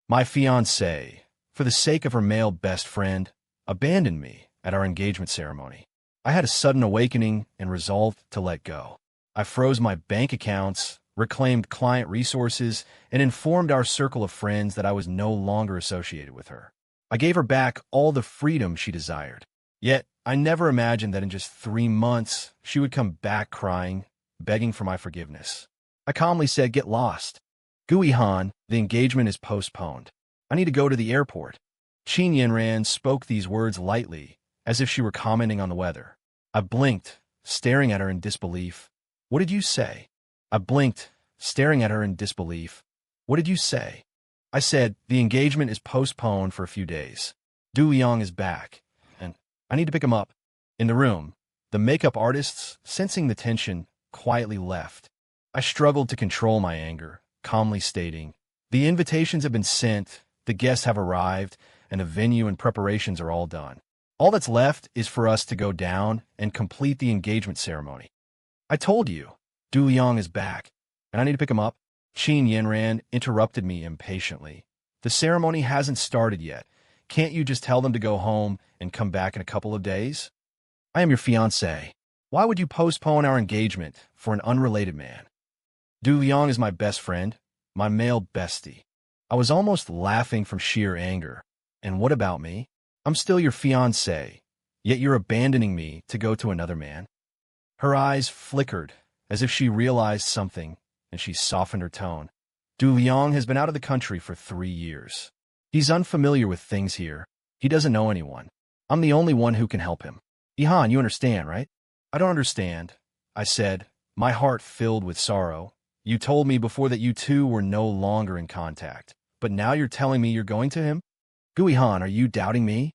My fiancée, for the sake of her male best friend, abandoned me at our engagement ceremony. I had a sudden awakening and resolved to let go. I froze my bank accounts, reclaimed client resources, and informed our circle of friends that I was no longer associated with her. I gave her back all the freedom she desired. Yet, I never imagined that in just 3 months, she would come back crying, begging for my forgiveness. I calmly said, "Get lost. Gui Han, the engagement is postponed. I need to go to the airport." Qin Yanran spoke these words lightly, as if she were commenting on the weather. I blinked, staring at her in disbelief. "What did you say?" I blinked, staring at her in disbelief. "What did you say?" I said, "The engagement is postponed for a few days. Du Liang is back, and I need to pick him up." In the room, the makeup artists, sensing the tension, quietly left. I struggled to control my anger, calmly stating, "The invitations have been sent, the guests have arrived, and the venue and preparations are all done. All that's left is for us to go down and complete the engagement ceremony." "I told you, Du Liang is back, and I need to pick him up." Qin Yanran interrupted me impatiently. "The ceremony hasn't started yet. Can't you just tell them to go home and come back in a couple of days? I am your fiancé. Why would you postpone our engagement for an unrelated man? Du Liang is my best friend, my male bestie." I was almost laughing from sheer anger. "And what about me? I'm still your fiancé, yet you're abandoning me to go to another man." Her eyes flickered, as if she realized something, and she softened her tone. "Du Liang has been out of the country for 3 years. He's unfamiliar with things here. He doesn't know anyone. I'm the only one who can help him. Ihan, you understand, right?" "I don't understand," I said, my heart filled with sorrow. "You told me before that you two were no longer in contact, but now you're telling me you're going to him? Guihan, are you doubting me?"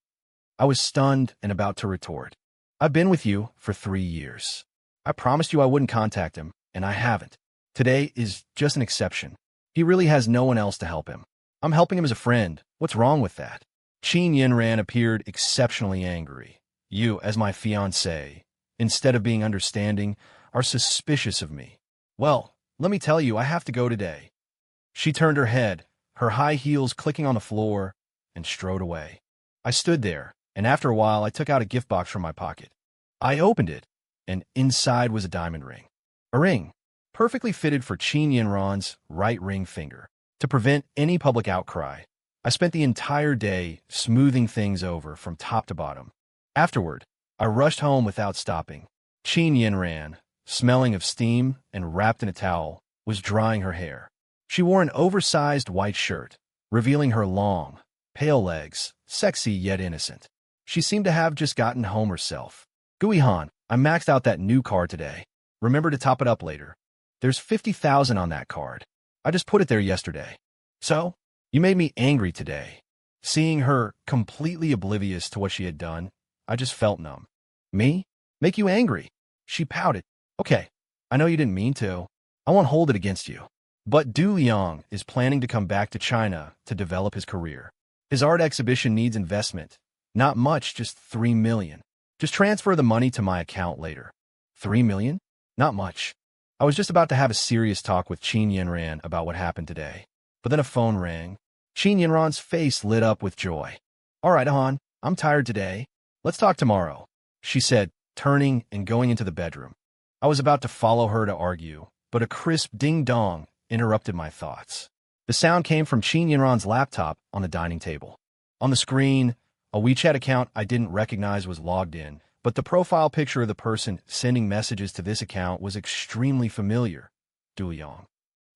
I was stunned and about to retort. "I've been with you for 3 years. I promised you I wouldn't contact him, and I haven't. Today is just an exception. He really has no one else to help him. I'm helping him as a friend. What's wrong with that?" Qin Yanran appeared exceptionally angry. "You, as my fiancé, instead of being understanding, are suspicious of me. Well, let me tell you, I have to go today." She turned her head, her high heels clicking on the floor, and strode away. I stood there, and after a while I took out a gift box from my pocket. I opened it, and inside was a diamond ring. A ring, perfectly fitted for Qin Yanran's right ring finger. To prevent any public outcry, I spent the entire day smoothing things over from top to bottom. Afterward, I rushed home without stopping. Qin Yanran, smelling of steam and wrapped in a towel, was drying her hair. She wore an oversized white shirt, revealing her long, pale legs, sexy yet innocent. She seemed to have just gotten home herself. "Guihan, I maxed out that new card today. Remember to top it up later. There's 50,000 on that card. I just put it there yesterday." "So, you made me angry today." Seeing her completely oblivious to what she had done, I just felt numb. "Me? Make you angry?" She pouted. "Okay, I know you didn't mean to. I won't hold it against you. But Du Liang is planning to come back to China to develop his career. His art exhibition needs investment. Not much, just 3 million. Just transfer the money to my account later." 3 million? Not much. I was just about to have a serious talk with Qin Yanran about what happened today. But then a phone rang. Qin Yanran's face lit up with joy. "All right, Han, I'm tired today. Let's talk tomorrow," she said, turning and going into the bedroom. I was about to follow her to argue, but a crisp ding-dong interrupted my thoughts. The sound came from Qin Yanran's laptop on the dining table. On the screen, a WeChat account I didn't recognize was logged in, but the profile picture of the person sending messages to this account was extremely familiar. Du Liang.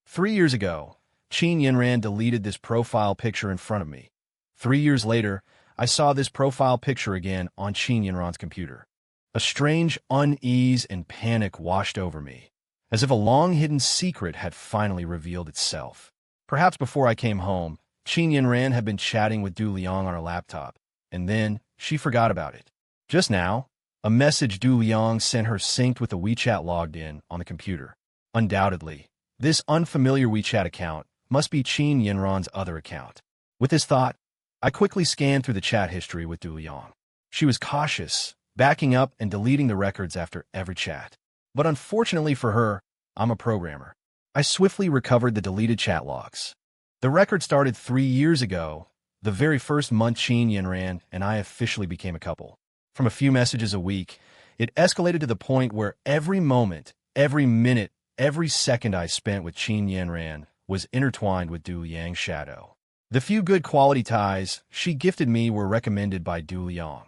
3 years ago, Qin Yanran deleted this profile picture in front of me. 3 years later, I saw this profile picture again on Qin Yanran's computer. A strange unease and panic washed over me, as if a long-hidden secret had finally revealed itself. Perhaps before I came home, Qin Yanran had been chatting with Du Liang on her laptop, and then she forgot about it. Just now, a message Du Liang sent her synced with a WeChat logged in on the computer. Undoubtedly, this unfamiliar WeChat account must be Qin Yanran's other account. With this thought, I quickly scanned through the chat history with Du Liang. She was cautious, backing up and deleting the records after every chat. But unfortunately for her, I'm a programmer. I swiftly recovered the deleted chat logs. The record started 3 years ago, the very first month Qin Yinran and I officially became a couple. From a few messages a week, it escalated to the point where every moment, every minute, every second I spent with Qin Yinran was intertwined with Du Liang's shadow. The few good quality ties she gifted me were recommended by Du Liang.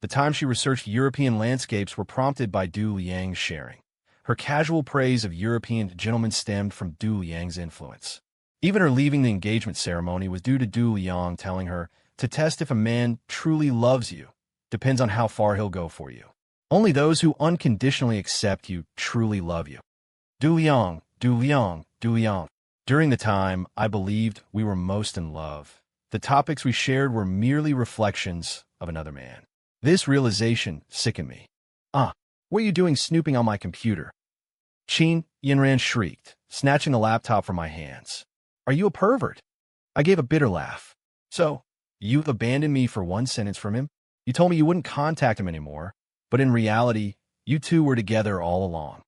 The time she researched European landscapes were prompted by Du Liang's sharing. Her casual praise of European gentlemen stemmed from Du Liang's influence. Even her leaving the engagement ceremony was due to Du Liang telling her to test if a man truly loves you depends on how far he'll go for you. Only those who unconditionally accept you truly love you. Du Liang, Du Liang, Du Liang. During the time I believed we were most in love, the topics we shared were merely reflections of another man. This realization sickened me. What are you doing snooping on my computer? Qin Yinran shrieked, snatching the laptop from my hands. Are you a pervert? I gave a bitter laugh. So, you've abandoned me for one sentence from him? You told me you wouldn't contact him anymore, but in reality, you two were together all along.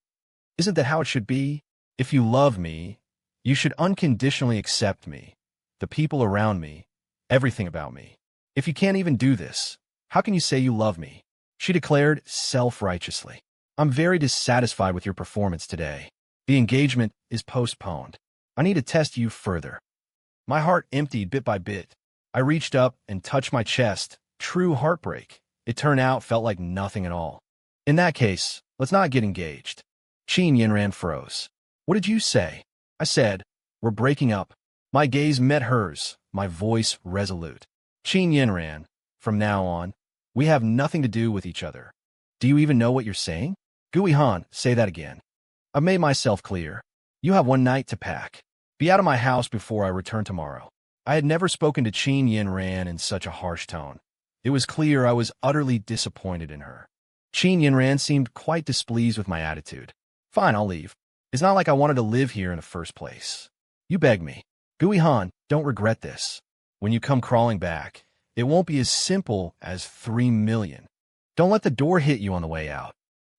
Isn't that how it should be? If you love me, you should unconditionally accept me, the people around me, everything about me. If you can't even do this, how can you say you love me? She declared self-righteously. I'm very dissatisfied with your performance today. The engagement is postponed. I need to test you further. My heart emptied bit by bit. I reached up and touched my chest. True heartbreak. It turned out felt like nothing at all. In that case, let's not get engaged. Qin Yinran froze. What did you say? I said, we're breaking up. My gaze met hers, my voice resolute. Qin Yinran, from now on, we have nothing to do with each other. Do you even know what you're saying? Gui Han, say that again. I've made myself clear. You have one night to pack. Be out of my house before I return tomorrow. I had never spoken to Qin Yinran in such a harsh tone. It was clear I was utterly disappointed in her. Qin Yinran seemed quite displeased with my attitude. Fine, I'll leave. It's not like I wanted to live here in the first place. You begged me. Gui Han, don't regret this. When you come crawling back, it won't be as simple as 3 million. Don't let the door hit you on the way out.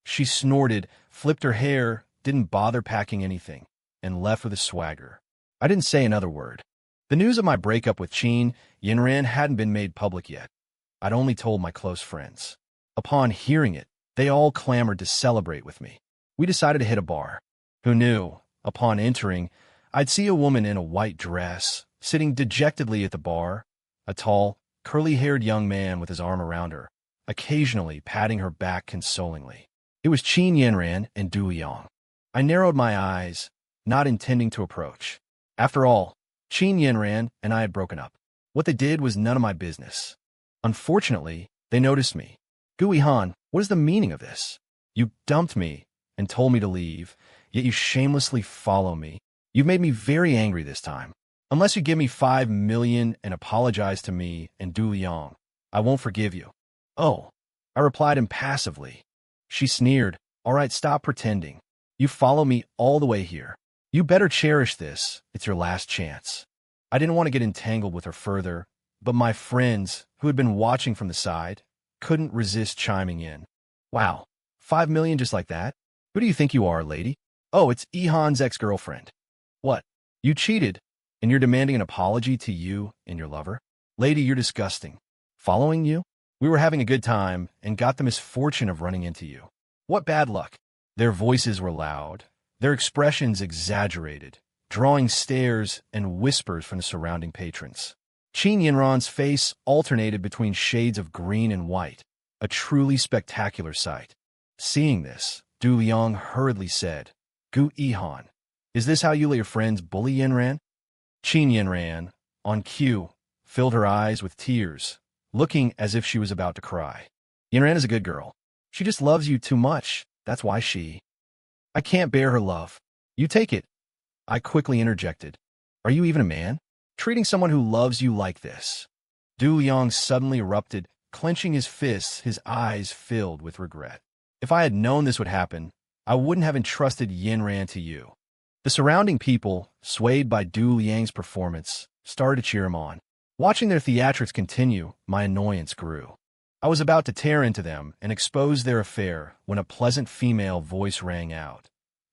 She snorted, flipped her hair, didn't bother packing anything, and left with a swagger. I didn't say another word. The news of my breakup with Qin Yinran hadn't been made public yet. I'd only told my close friends. Upon hearing it, they all clamored to celebrate with me. We decided to hit a bar. Who knew, upon entering, I'd see a woman in a white dress, sitting dejectedly at the bar, a tall, curly-haired young man with his arm around her, occasionally patting her back consolingly. It was Qin Yinran and Du Liang. I narrowed my eyes, not intending to approach. After all, Qin Yinran and I had broken up. What they did was none of my business. Unfortunately, they noticed me. Gui Han, what is the meaning of this? You dumped me and told me to leave, yet you shamelessly follow me. You've made me very angry this time. Unless you give me 5 million and apologize to me and Du Liang, I won't forgive you. Oh, I replied impassively. She sneered. All right, stop pretending. You follow me all the way here. You better cherish this. It's your last chance. I didn't want to get entangled with her further, but my friends, who had been watching from the side, couldn't resist chiming in. Wow, 5 million just like that? Who do you think you are, lady? Oh, it's Ihan's ex-girlfriend. What? You cheated, and you're demanding an apology to you and your lover? Lady, you're disgusting. Following you? We were having a good time and got the misfortune of running into you. What bad luck. Their voices were loud, their expressions exaggerated, drawing stares and whispers from the surrounding patrons. Qin Yinran's face alternated between shades of green and white, a truly spectacular sight. Seeing this, Du Liang hurriedly said, Gu Ihan, is this how you let your friends bully Yinran? Qin Yinran, on cue, filled her eyes with tears, looking as if she was about to cry. Yinran is a good girl. She just loves you too much. That's why she... I can't bear her love. You take it. I quickly interjected. Are you even a man? Treating someone who loves you like this. Du Liang suddenly erupted, clenching his fists, his eyes filled with regret. If I had known this would happen, I wouldn't have entrusted Yinran to you. The surrounding people, swayed by Du Liang's performance, started to cheer him on. Watching their theatrics continue, my annoyance grew. I was about to tear into them and expose their affair when a pleasant female voice rang out.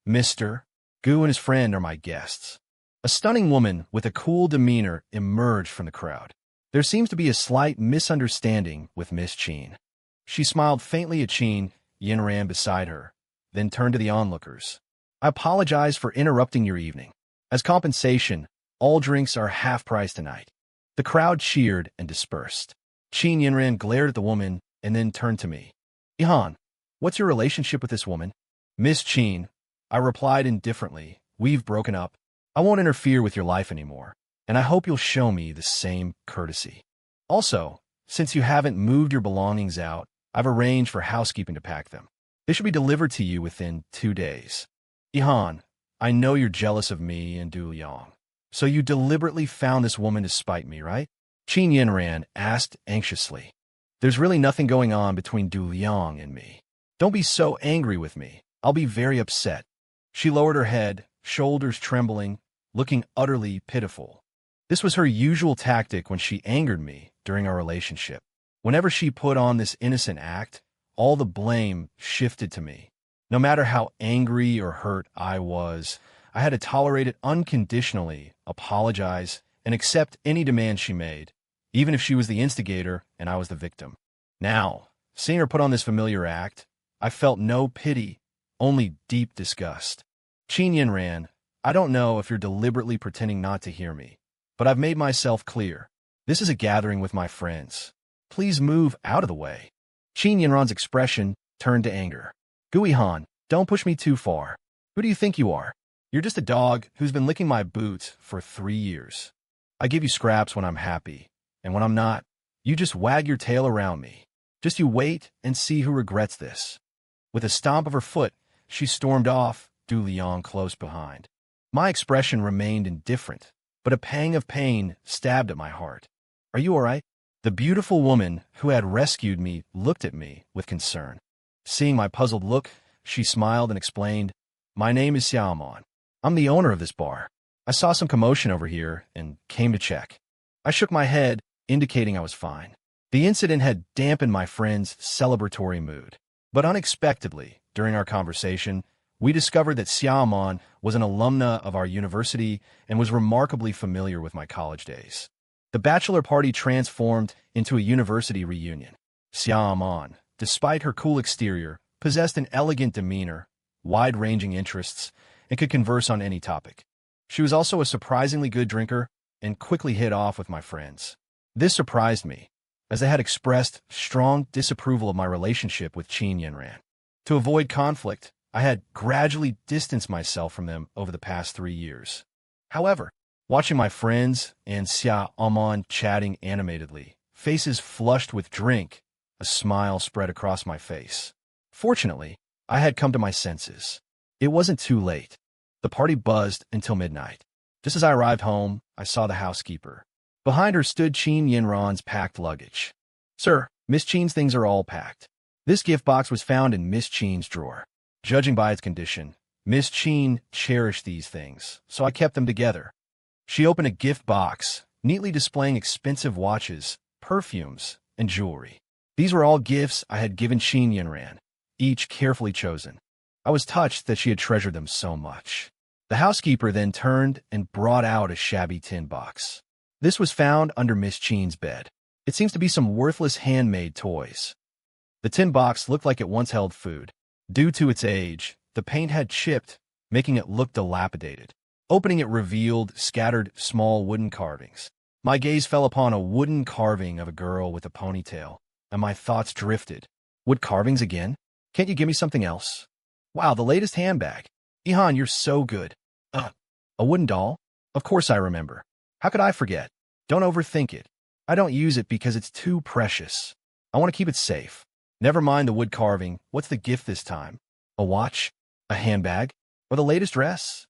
Mr. Gu and his friend are my guests. A stunning woman with a cool demeanor emerged from the crowd. There seems to be a slight misunderstanding with Miss Chin. She smiled faintly at Chin Yinran beside her, then turned to the onlookers. I apologize for interrupting your evening. As compensation, all drinks are half price tonight. The crowd cheered and dispersed. Chin Yinran glared at the woman and then turned to me. Ihan, what's your relationship with this woman? Miss Chin, I replied indifferently. We've broken up. I won't interfere with your life anymore, and I hope you'll show me the same courtesy. Also, since you haven't moved your belongings out, I've arranged for housekeeping to pack them. They should be delivered to you within 2 days. Ihan, I know you're jealous of me and Du Liang, so you deliberately found this woman to spite me, right? Chin Yinran asked anxiously. There's really nothing going on between Du Liang and me. Don't be so angry with me. I'll be very upset. She lowered her head, shoulders trembling, looking utterly pitiful. This was her usual tactic when she angered me during our relationship. Whenever she put on this innocent act, all the blame shifted to me. No matter how angry or hurt I was, I had to tolerate it unconditionally, apologize, and accept any demand she made, even if she was the instigator and I was the victim. Now, seeing her put on this familiar act, I felt no pity, only deep disgust. Chin Yinran, I don't know if you're deliberately pretending not to hear me, but I've made myself clear. This is a gathering with my friends. Please move out of the way. Chin Yinran's expression turned to anger. Gui Han, don't push me too far. Who do you think you are? You're just a dog who's been licking my boots for 3 years. I give you scraps when I'm happy, and when I'm not, you just wag your tail around me. Just you wait and see who regrets this. With a stomp of her foot, she stormed off, Du Liang close behind. My expression remained indifferent, but a pang of pain stabbed at my heart. Are you all right? The beautiful woman who had rescued me looked at me with concern. Seeing my puzzled look, she smiled and explained, My name is Xiaomon. I'm the owner of this bar. I saw some commotion over here and came to check. I shook my head, indicating I was fine. The incident had dampened my friend's celebratory mood. But unexpectedly, during our conversation, we discovered that Xiaomon was an alumna of our university and was remarkably familiar with my college days. The bachelor party transformed into a university reunion. Xiaomon, despite her cool exterior, possessed an elegant demeanor, wide-ranging interests, and could converse on any topic. She was also a surprisingly good drinker and quickly hit off with my friends. This surprised me, as they had expressed strong disapproval of my relationship with Chin Yinran. To avoid conflict, I had gradually distanced myself from them over the past 3 years. However, watching my friends and Xiaomon chatting animatedly, faces flushed with drink, a smile spread across my face. Fortunately, I had come to my senses. It wasn't too late. The party buzzed until midnight. Just as I arrived home, I saw the housekeeper. Behind her stood Chin Yinran's packed luggage. Sir, Miss Chin's things are all packed. This gift box was found in Miss Chin's drawer. Judging by its condition, Miss Chin cherished these things, so I kept them together. She opened a gift box, neatly displaying expensive watches, perfumes, and jewelry. These were all gifts I had given Chin Yinran, each carefully chosen. I was touched that she had treasured them so much. The housekeeper then turned and brought out a shabby tin box. This was found under Miss Chin's bed. It seems to be some worthless handmade toys. The tin box looked like it once held food. Due to its age, the paint had chipped, making it look dilapidated. Opening it revealed scattered small wooden carvings. My gaze fell upon a wooden carving of a girl with a ponytail, and my thoughts drifted. Wood carvings again? Can't you give me something else? Wow, the latest handbag. Ihan, you're so good. A wooden doll? Of course I remember. How could I forget? Don't overthink it. I don't use it because it's too precious. I want to keep it safe. Never mind the wood carving. What's the gift this time? A watch? A handbag? Or the latest dress?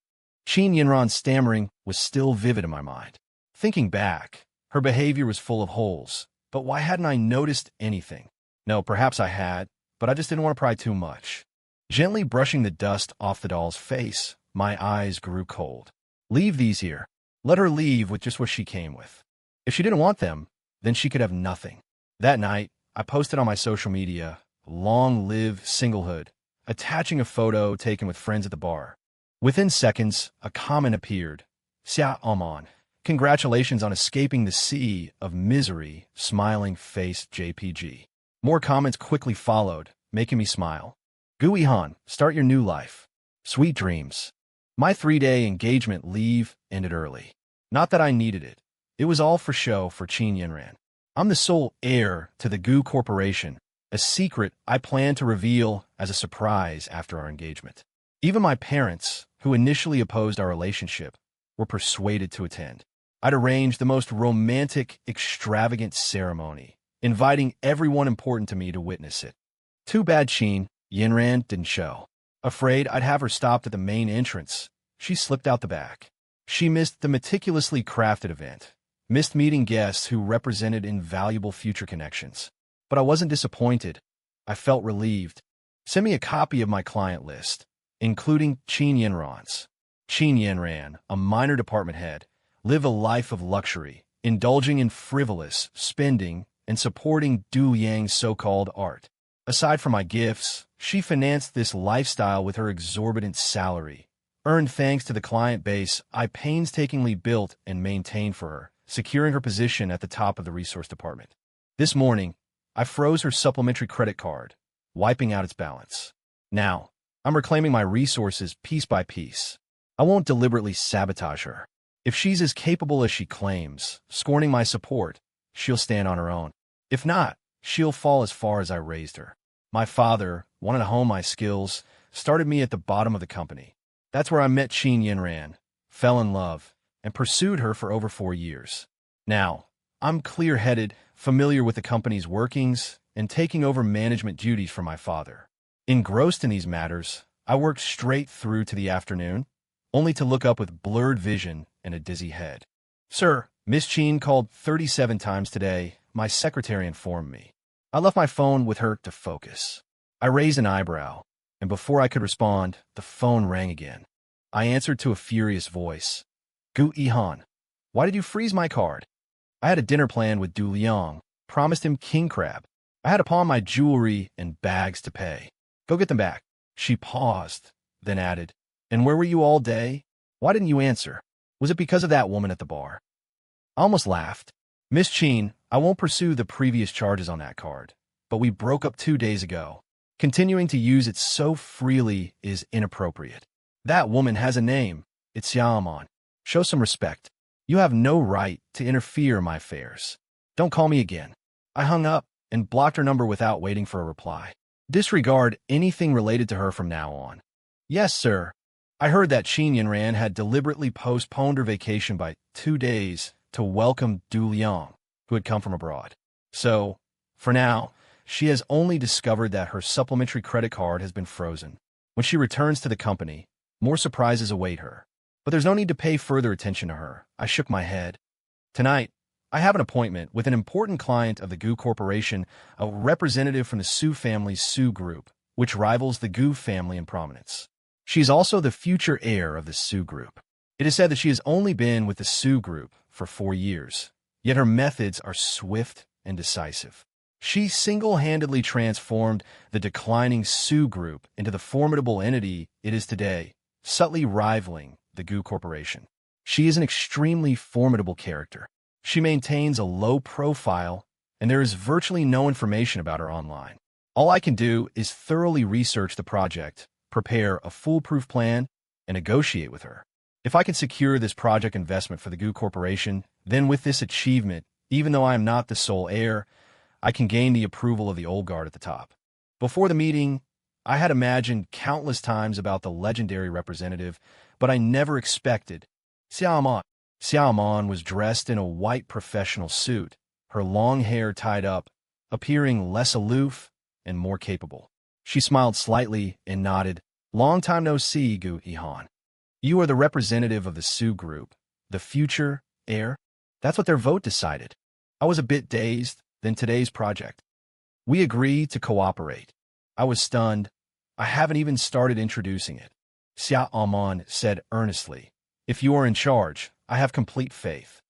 Chin Yinran's stammering was still vivid in my mind. Thinking back, her behavior was full of holes. But why hadn't I noticed anything? No, perhaps I had, but I just didn't want to pry too much. Gently brushing the dust off the doll's face, my eyes grew cold. Leave these here. Let her leave with just what she came with. If she didn't want them, then she could have nothing. That night, I posted on my social media, "Long live singlehood," attaching a photo taken with friends at the bar. Within seconds, a comment appeared. Xia Amon. Congratulations on escaping the sea of misery, smiling face JPG. More comments quickly followed, making me smile. Gui Han, start your new life. Sweet dreams. My 3-day engagement leave ended early. Not that I needed it. It was all for show for Qin Yinran. I'm the sole heir to the Gu Corporation, a secret I plan to reveal as a surprise after our engagement. Even my parents, who initially opposed our relationship, were persuaded to attend. I'd arranged the most romantic, extravagant ceremony, inviting everyone important to me to witness it. Too bad Qin Yinran didn't show. Afraid I'd have her stopped at the main entrance, she slipped out the back. She missed the meticulously crafted event, missed meeting guests who represented invaluable future connections. But I wasn't disappointed. I felt relieved. Send me a copy of my client list, including Qin Yinran's. Qin Yinran, a minor department head, lived a life of luxury, indulging in frivolous spending and supporting Du Yang's so-called art. Aside from my gifts, she financed this lifestyle with her exorbitant salary, earned thanks to the client base I painstakingly built and maintained for her, securing her position at the top of the resource department. This morning, I froze her supplementary credit card, wiping out its balance. Now, I'm reclaiming my resources piece by piece. I won't deliberately sabotage her. If she's as capable as she claims, scorning my support, she'll stand on her own. If not, she'll fall as far as I raised her. My father wanted to hone my skills, started me at the bottom of the company. That's where I met Qin Yinran, fell in love, and pursued her for over 4 years. Now, I'm clear-headed, familiar with the company's workings, and taking over management duties from my father. Engrossed in these matters, I worked straight through to the afternoon, only to look up with blurred vision and a dizzy head. Sir, Miss Qin called 37 times today, my secretary informed me. I left my phone with her to focus. I raised an eyebrow, and before I could respond, the phone rang again. I answered to a furious voice. Gu Yihan, why did you freeze my card? I had a dinner plan with Du Liang, promised him king crab. I had to pawn my jewelry and bags to pay. Go get them back. She paused, then added, and where were you all day? Why didn't you answer? Was it because of that woman at the bar? I almost laughed. Miss Qin, I won't pursue the previous charges on that card, but we broke up 2 days ago. Continuing to use it so freely is inappropriate. That woman has a name. It's Xiaomon. Show some respect. You have no right to interfere in my affairs. Don't call me again. I hung up and blocked her number without waiting for a reply. Disregard anything related to her from now on. Yes, sir. I heard that Qin Yinran had deliberately postponed her vacation by 2 days to welcome Du Liang, who had come from abroad. So, for now, she has only discovered that her supplementary credit card has been frozen. When she returns to the company, more surprises await her. But there's no need to pay further attention to her. I shook my head. Tonight, I have an appointment with an important client of the Gu Corporation, a representative from the Su family's Su Group, which rivals the Gu family in prominence. She is also the future heir of the Su Group. It is said that she has only been with the Su Group for 4 years, yet her methods are swift and decisive. She single-handedly transformed the declining Su Group into the formidable entity it is today, subtly rivaling the Gu Corporation. She is an extremely formidable character. She maintains a low profile, and there is virtually no information about her online. All I can do is thoroughly research the project, prepare a foolproof plan, and negotiate with her. If I can secure this project investment for the Gu Corporation, then with this achievement, even though I am not the sole heir, I can gain the approval of the old guard at the top. Before the meeting, I had imagined countless times about the legendary representative, but I never expected. Xiaomon. Xiaomon was dressed in a white professional suit, her long hair tied up, appearing less aloof and more capable. She smiled slightly and nodded. Long time no see, Gu Yihan. You are the representative of the Su Group, the future heir? That's what their vote decided. I was a bit dazed, then today's project. We agreed to cooperate. I was stunned. I haven't even started introducing it. Xia Amon said earnestly, if you are in charge, I have complete faith.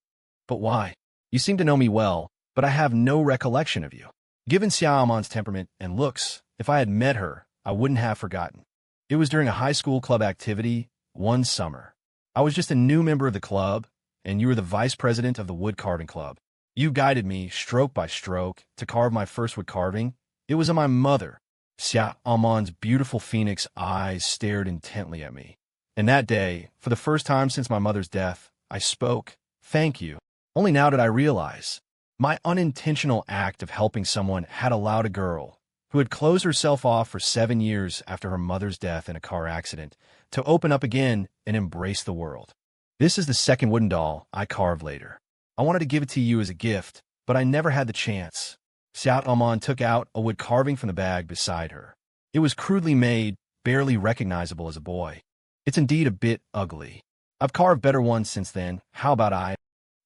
But why? You seem to know me well, but I have no recollection of you. Given Xia Amon's temperament and looks, if I had met her, I wouldn't have forgotten. It was during a high school club activity one summer. I was just a new member of the club, and you were the vice president of the wood carving club. You guided me, stroke by stroke, to carve my first wood carving. It was of my mother. Sia Amon's beautiful phoenix eyes stared intently at me. And that day, for the first time since my mother's death, I spoke, "Thank you." Only now did I realize my unintentional act of helping someone had allowed a girl, who had closed herself off for 7 years after her mother's death in a car accident, to open up again and embrace the world. This is the second wooden doll I carved later. I wanted to give it to you as a gift, but I never had the chance. Xiao Amon took out a wood carving from the bag beside her. It was crudely made, barely recognizable as a boy. It's indeed a bit ugly. I've carved better ones since then. How about I?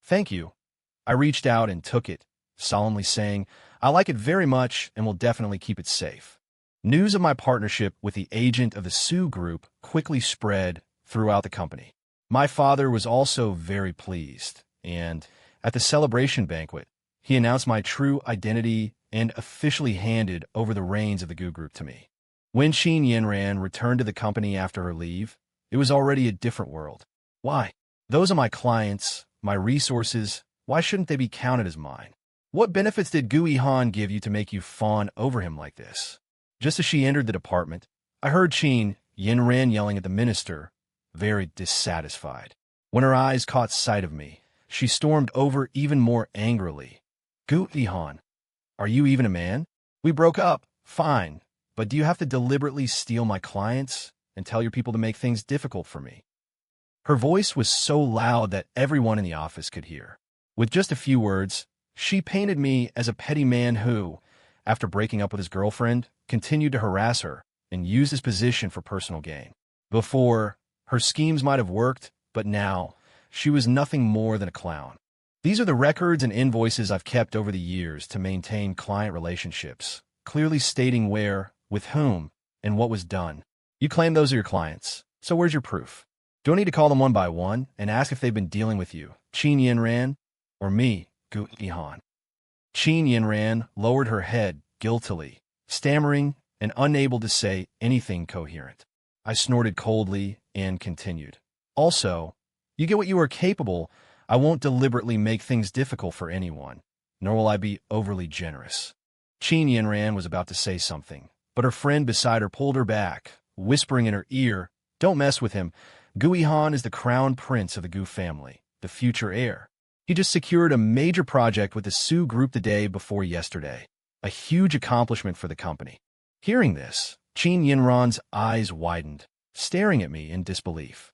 Thank you. I reached out and took it, solemnly saying, I like it very much and will definitely keep it safe. News of my partnership with the agent of the Sue Group quickly spread throughout the company. My father was also very pleased, and at the celebration banquet, he announced my true identity and officially handed over the reins of the Gu Group to me. When Qin Yinran returned to the company after her leave, it was already a different world. Why? Those are my clients, my resources. Why shouldn't they be counted as mine? What benefits did Gu Yihan give you to make you fawn over him like this? Just as she entered the department, I heard Qin Yinran yelling at the minister, very dissatisfied. When her eyes caught sight of me, she stormed over even more angrily. Gu Yihan, are you even a man? We broke up, fine, but do you have to deliberately steal my clients and tell your people to make things difficult for me? Her voice was so loud that everyone in the office could hear. With just a few words, she painted me as a petty man who, after breaking up with his girlfriend, continued to harass her and use his position for personal gain. Before, her schemes might have worked, but now, she was nothing more than a clown. These are the records and invoices I've kept over the years to maintain client relationships, clearly stating where, with whom, and what was done. You claim those are your clients, so where's your proof? Do I need to call them one by one and ask if they've been dealing with you, Qin Yinran, or me, Gu Yihan? Qin Yinran lowered her head guiltily, stammering and unable to say anything coherent. I snorted coldly and continued. Also, you get what you are capable. I won't deliberately make things difficult for anyone, nor will I be overly generous. Qin Yinran was about to say something, but her friend beside her pulled her back, whispering in her ear, Don't mess with him. Gu Yihan is the crown prince of the Gu family, the future heir. He just secured a major project with the Sue Group the day before yesterday, a huge accomplishment for the company. Hearing this, Qin Yinran's eyes widened, staring at me in disbelief.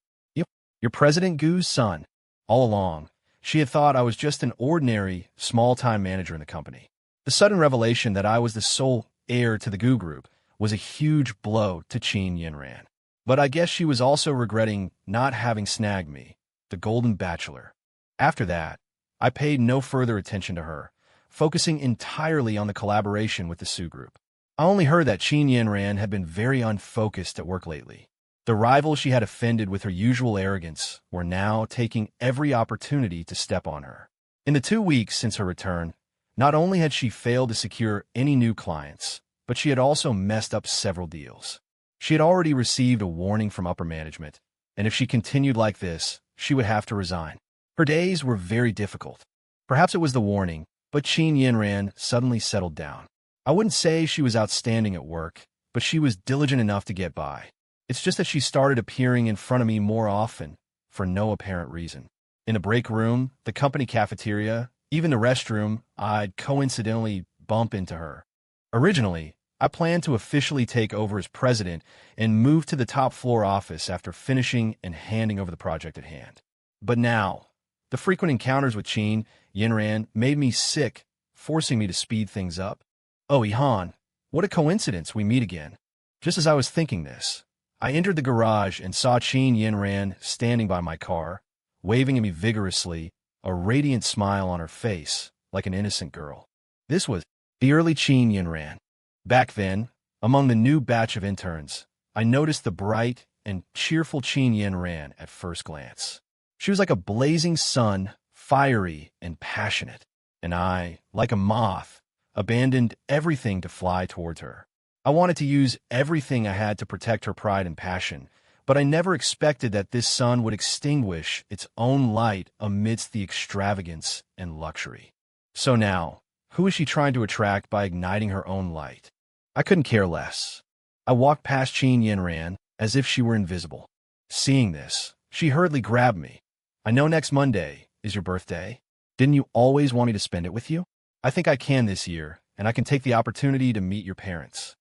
You're President Gu's son. All along, she had thought I was just an ordinary, small-time manager in the company. The sudden revelation that I was the sole heir to the Gu Group was a huge blow to Qin Yinran. But I guess she was also regretting not having snagged me, the Golden Bachelor. After that, I paid no further attention to her, focusing entirely on the collaboration with the Sue Group. I only heard that Qin Yinran had been very unfocused at work lately. The rivals she had offended with her usual arrogance were now taking every opportunity to step on her. In the 2 weeks since her return, not only had she failed to secure any new clients, but she had also messed up several deals. She had already received a warning from upper management, and if she continued like this, she would have to resign. Her days were very difficult. Perhaps it was the warning, but Qin Yinran suddenly settled down. I wouldn't say she was outstanding at work, but she was diligent enough to get by. It's just that she started appearing in front of me more often, for no apparent reason. In the break room, the company cafeteria, even the restroom, I'd coincidentally bump into her. Originally, I planned to officially take over as president and move to the top floor office after finishing and handing over the project at hand. But now, the frequent encounters with Qin Yinran made me sick, forcing me to speed things up. Oh, Yihan, what a coincidence we meet again. Just as I was thinking this, I entered the garage and saw Qin Yinran standing by my car, waving at me vigorously, a radiant smile on her face, like an innocent girl. This was the early Qin Yinran. Back then, among the new batch of interns, I noticed the bright and cheerful Qin Yinran at first glance. She was like a blazing sun, fiery and passionate, and I, like a moth, abandoned everything to fly towards her. I wanted to use everything I had to protect her pride and passion, but I never expected that this sun would extinguish its own light amidst the extravagance and luxury. So now, who is she trying to attract by igniting her own light? I couldn't care less. I walked past Qin Yinran as if she were invisible. Seeing this, she hurriedly grabbed me. I know next Monday is your birthday. Didn't you always want me to spend it with you? I think I can this year, and I can take the opportunity to meet your parents.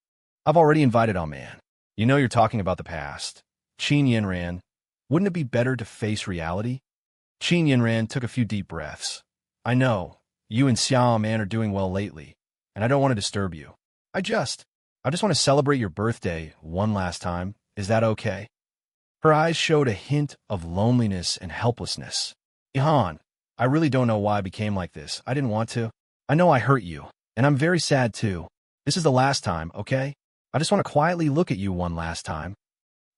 I've already invited man. You know you're talking about the past. Qin Yinran, wouldn't it be better to face reality? Qin Yinran took a few deep breaths. I know, you and man are doing well lately, and I don't want to disturb you. I just want to celebrate your birthday one last time. Is that okay? Her eyes showed a hint of loneliness and helplessness. Ihan, I really don't know why I became like this. I didn't want to. I know I hurt you, and I'm very sad too. This is the last time, okay? I just want to quietly look at you one last time.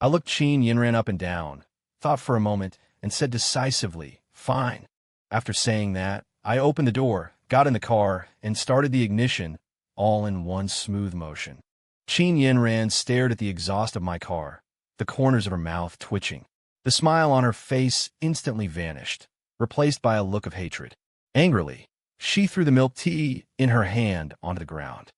I looked Qin Yinran up and down, thought for a moment, and said decisively, fine. After saying that, I opened the door, got in the car, and started the ignition, all in one smooth motion. Qin Yinran stared at the exhaust of my car, the corners of her mouth twitching. The smile on her face instantly vanished, replaced by a look of hatred. Angrily, she threw the milk tea in her hand onto the ground.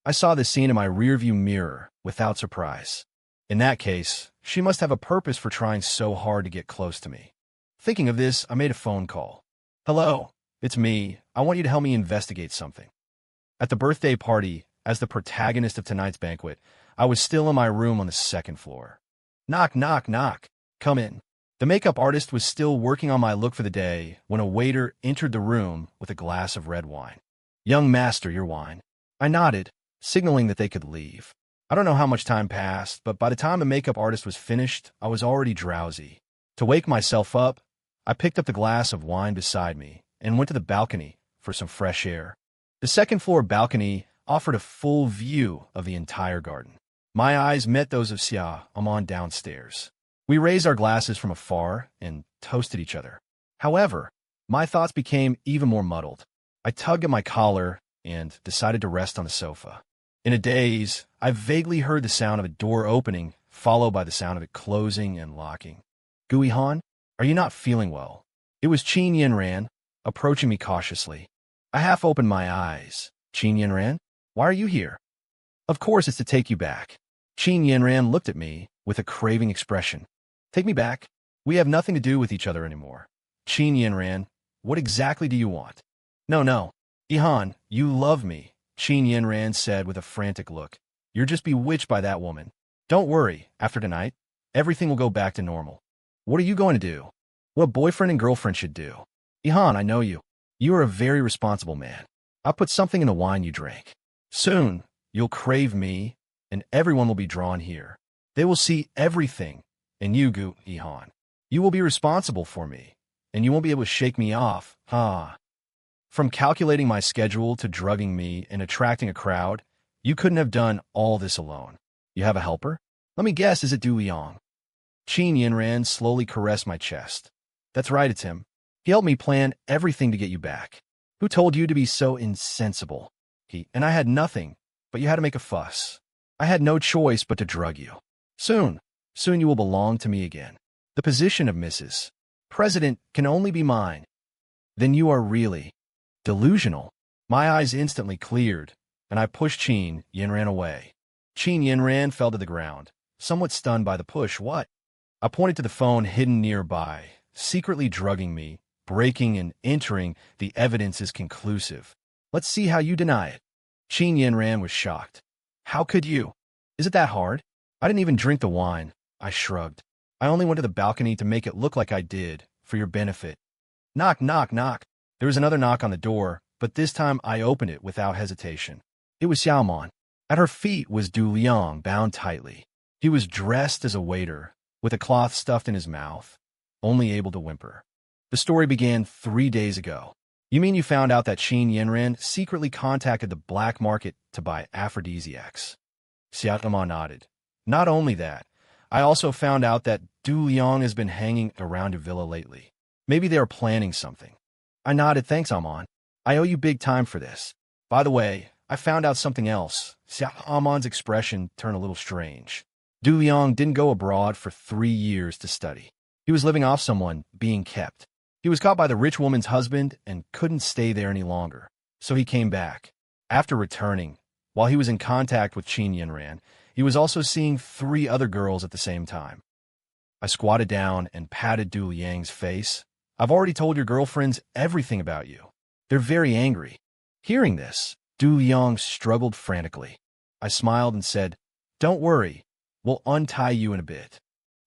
I saw this scene in my rearview mirror without surprise. In that case, she must have a purpose for trying so hard to get close to me. Thinking of this, I made a phone call. Hello, it's me. I want you to help me investigate something. At the birthday party, as the protagonist of tonight's banquet, I was still in my room on the second floor. Knock, knock, knock. Come in. The makeup artist was still working on my look for the day when a waiter entered the room with a glass of red wine. Young master, your wine. I nodded, signaling that they could leave. I don't know how much time passed, but by the time the makeup artist was finished, I was already drowsy. To wake myself up, I picked up the glass of wine beside me and went to the balcony for some fresh air. The second-floor balcony offered a full view of the entire garden. My eyes met those of Amon downstairs. We raised our glasses from afar and toasted each other. However, my thoughts became even more muddled. I tugged at my collar and decided to rest on the sofa. In a daze, I vaguely heard the sound of a door opening, followed by the sound of it closing and locking. Guihan, are you not feeling well? It was Qin Yinran, approaching me cautiously. I half opened my eyes. Qin Yinran, why are you here? Of course it's to take you back. Qin Yinran looked at me with a craving expression. Take me back? We have nothing to do with each other anymore. Qin Yinran, what exactly do you want? No. Ihan, you love me, Qin Yinran said with a frantic look. You're just bewitched by that woman. Don't worry, after tonight, everything will go back to normal. What are you going to do? What a boyfriend and girlfriend should do. Ihan, I know you. You are a very responsible man. I'll put something in the wine you drank. Soon, you'll crave me, and everyone will be drawn here. They will see everything, and you, Ihan. You will be responsible for me, and you won't be able to shake me off, From calculating my schedule to drugging me and attracting a crowd, you couldn't have done all this alone. You have a helper? Let me guess, is it Du Liang? Qin Yinran slowly caressed my chest. That's right, it's him. He helped me plan everything to get you back. Who told you to be so insensible? And I had nothing, but you had to make a fuss. I had no choice but to drug you. Soon you will belong to me again. The position of Mrs. President can only be mine. Then you are really delusional. My eyes instantly cleared, and I pushed Qin Yinran away. Qin Yinran fell to the ground, somewhat stunned by the push. What? I pointed to the phone hidden nearby. Secretly drugging me, breaking and entering, the evidence is conclusive. Let's see how you deny it. Qin Yinran was shocked. How could you? Is it that hard? I didn't even drink the wine. I shrugged. I only went to the balcony to make it look like I did, for your benefit. Knock, knock, knock. There was another knock on the door, but this time I opened it without hesitation. It was Xiaomon. At her feet was Du Liang bound tightly. He was dressed as a waiter, with a cloth stuffed in his mouth, only able to whimper. The story began 3 days ago. You mean you found out that Qin Yinran secretly contacted the black market to buy aphrodisiacs? Xiaomon nodded. Not only that, I also found out that Du Liang has been hanging around your villa lately. Maybe they are planning something. I nodded. Thanks, Amon. I owe you big time for this. By the way, I found out something else. Xiaomon's expression turned a little strange. Du Liang didn't go abroad for 3 years to study. He was living off someone, being kept. He was caught by the rich woman's husband and couldn't stay there any longer, so he came back. After returning, while he was in contact with Qin Yinran, he was also seeing 3 other girls at the same time. I squatted down and patted Du Liang's face. I've already told your girlfriends everything about you. They're very angry. Hearing this, Du Liang struggled frantically. I smiled and said, "Don't worry, we'll untie you in a bit."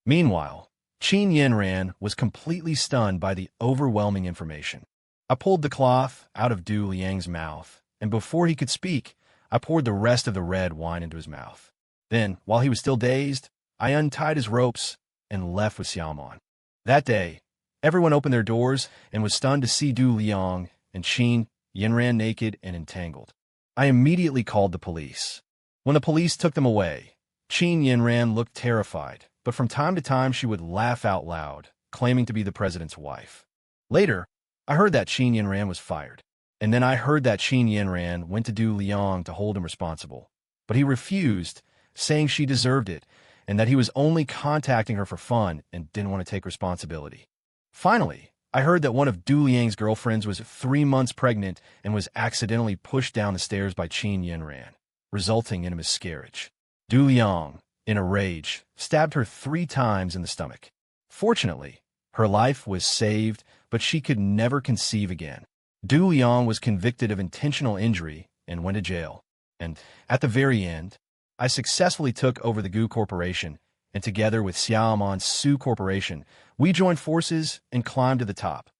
Meanwhile, Qin Yinran was completely stunned by the overwhelming information. I pulled the cloth out of Du Liang's mouth, and before he could speak, I poured the rest of the red wine into his mouth. Then, while he was still dazed, I untied his ropes and left with Xiaomon. That day, everyone opened their doors and was stunned to see Du Liang and Qin Yinran naked and entangled. I immediately called the police. When the police took them away, Qin Yinran looked terrified, but from time to time she would laugh out loud, claiming to be the president's wife. Later, I heard that Qin Yinran was fired, and then I heard that Qin Yinran went to Du Liang to hold him responsible, but he refused, saying she deserved it, and that he was only contacting her for fun and didn't want to take responsibility. Finally, I heard that one of Du Liang's girlfriends was 3 months pregnant and was accidentally pushed down the stairs by Qin Yinran, resulting in a miscarriage. Du Liang, in a rage, stabbed her 3 times in the stomach. Fortunately, her life was saved, but she could never conceive again. Du Liang was convicted of intentional injury and went to jail. And, at the very end, I successfully took over the Gu Corporation, and together with Xiaomon's Su Corporation, we joined forces and climbed to the top.